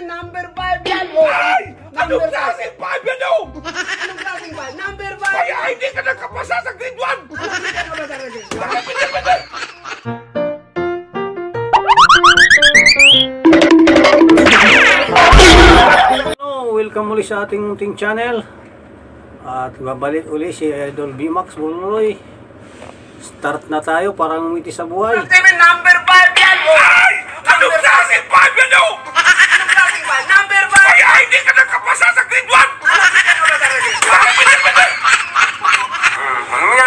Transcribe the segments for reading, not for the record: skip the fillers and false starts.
number 5 yan. Oh, Ay! number Anong klaseng 5 yan oh? Anong klaseng 5? Number 5. Kaya hindi ka nakapasa sa grade 1! Ano hindi ka ba sa grade 1? Bakit pinipindot? Hello, welcome muli sa ating munting channel. At babalik uli si Idol BMAX Bululoy. Start na tayo para ngumiti sa buhay. Number 5 yan. Oh, Ay! Anong klaseng 5 yan oh? anong klaseng 5? Number 5. Kaya hindi ka nakapasa sa grade 1! Ano hindi ka ba sa grade 1? Bakit pinipindot?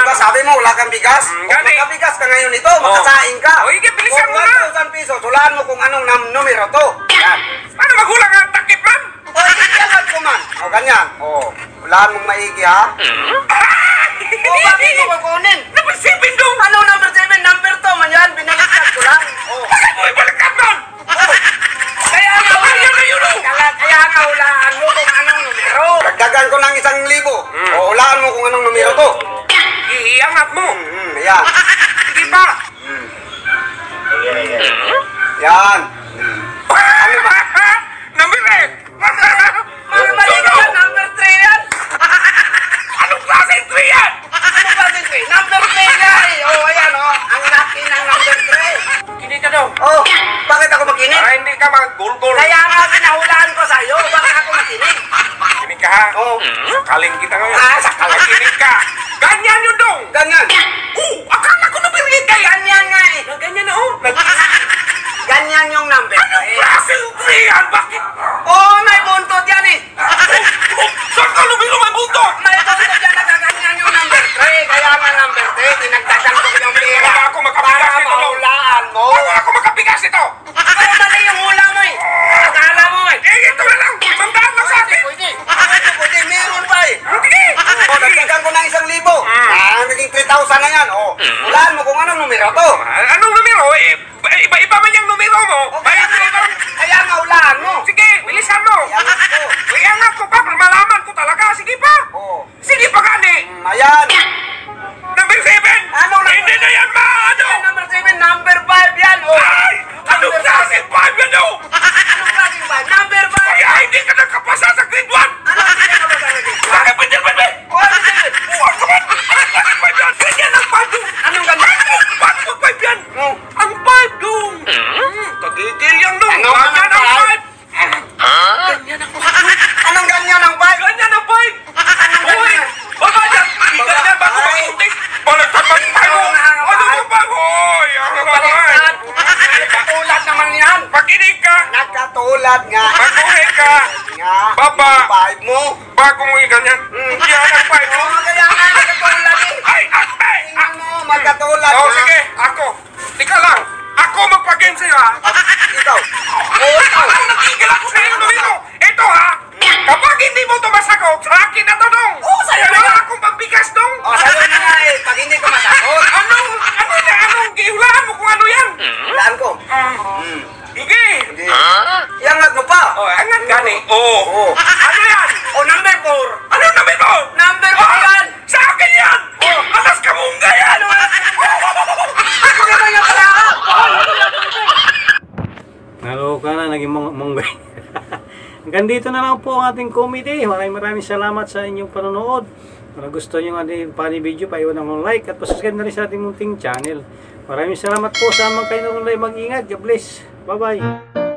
Diba sabi mo wala kang bigas? Kung Gani. magkabigas ka ngayon ito, makasaing ka. O, hige, bilisan mo na. Kung 1,000 pesos, hulaan mo kung anong numero to. Yan. Ano magulang ang takip man? O, ikiyangat ko man. O, ganyan. O, hulaan mong maigi ha. O, bakit mo kukunin? Napasipin dong! Ano number 7? Number 2 man yan. Binaliktad ko lang. O. Bakit mo ibalikan man? Kaya nga, Ayaw na yun oh! kaya nga hulaan mo kung anong numero. Dagdagan ko ng 1,000. O, hulaan mo kung anong numero to. Iangat mo! Ayan. Hindi pa! Yan. Ano ba? Number 8! Mali ka, number 3 yan. Anong klaseng 3 yan? Ano ba si 3? Number 3 nga eh. O, ayan o. Ang laki ng number 3. Kini ka daw. Oh, bakit ako makinig? Para hindi ka mag-gol-gol. Kaya nga pinahulaan ko sa'yo. Bakit ako makinig? Kini ka ha? Oh. Sakaling kita ngayon. Ah, sakaling. Kinig ka. Ganyan yun dong. Ganyan. Akala ko number 8 kaya. Ganyan nga eh. Ganyan na oh. Ganyan yung number. Anong klaseng 3 yan? Bakit? Oh, may buntot yan eh. Saan ka lumilo may bulto? May buntot yan. Nagaganyan yung number 3. Kaya nga number 3. Tinagdagan ko yung pera. Wala ako makapigas Para nito. mahulaan mo. Wala ako makapigas ito. Pero mali yung hula mo eh. Akala mo eh. Ito na lang. Mandaan lang sa akin. Pwede. Pwede. Meron pa eh. Sige. O, dagdagan ko ng 1,000. Naging 3,000 na yan. O, hulaan mo kung anong numero to. Anong numero? Iba-iba man yung numero mo. Kaya nga hulaan mo. Sige, bilisan mo. Yangat ko. Iangat ko pa para malaman ko talaga. Sige pa. O, Sige pa gani. ayan. Number 7. Anong number? Hindi na yan maano. Number 7, number 5 yan. O, Ay! Anong klaseng 5 yan oh? anong klaseng 5? Number 5. Kaya hindi ka nakapasa sa grade 1. Ano hindi ka ba sa grade 1? Bakit pwede? O, ano sige? Buwan ka man. Anong klaseng 5 yan? Ganyan ang 5 dong. Anong ganyan? Paano mag 5 yan? Oh. Ang 5 dong. Kagigil yan dong. Ano ang Ganyan ang 5. 5? Anong ganyan ang 5? Ganyan ang 5. Uy! Baba yan. Ganyan ba kung makuntis? Baliktad man tayo. Ano yung 5? Hoy! Ano ba Baliktad. Nagkatulad naman yan. Pakinig ka. Nagkatulad nga. Makuhin ka. Nga. Baba. Yung 5 mo. Bago mo yung ganyan. Yan ang 5 O, mo. kaya nga nagkatulad eh. Ay! Ay! Tingnan mo, magkatulad Oh, nga. sige. Ako. Tika lang. Ako magpa-game sa'yo ha. Ikaw. Oo, ikaw. Ang nagigil ako sa iyo numero. Ito ha. Kapag hindi mo tumasagot, sa akin na to dong. Oo, sa'yo na Wala yan. akong pambigas dong. O, sa'yo na nga eh. Pag hindi ko masagot, Anong gihulaan mo kung ano yan? hulaan ko. Sige. Iangat mo pa. Oh, angat gani. Oh. Oo. Ano yan? O, number 4. Ano numero? Number Oh, 4 yan. sa akin yan. Alas kamungga yan. Ako naman yung kalakap. Naloka na, naging munggay. Hanggang dito na lang po ang ating comedy. Maraming salamat sa inyong panonood. Kung gusto nyo ng ating funny video, paiwan ng like at pasubscribe na rin sa ating munting channel. Maraming salamat po sa mga kayo na mag-ingat. God bless. Bye-bye.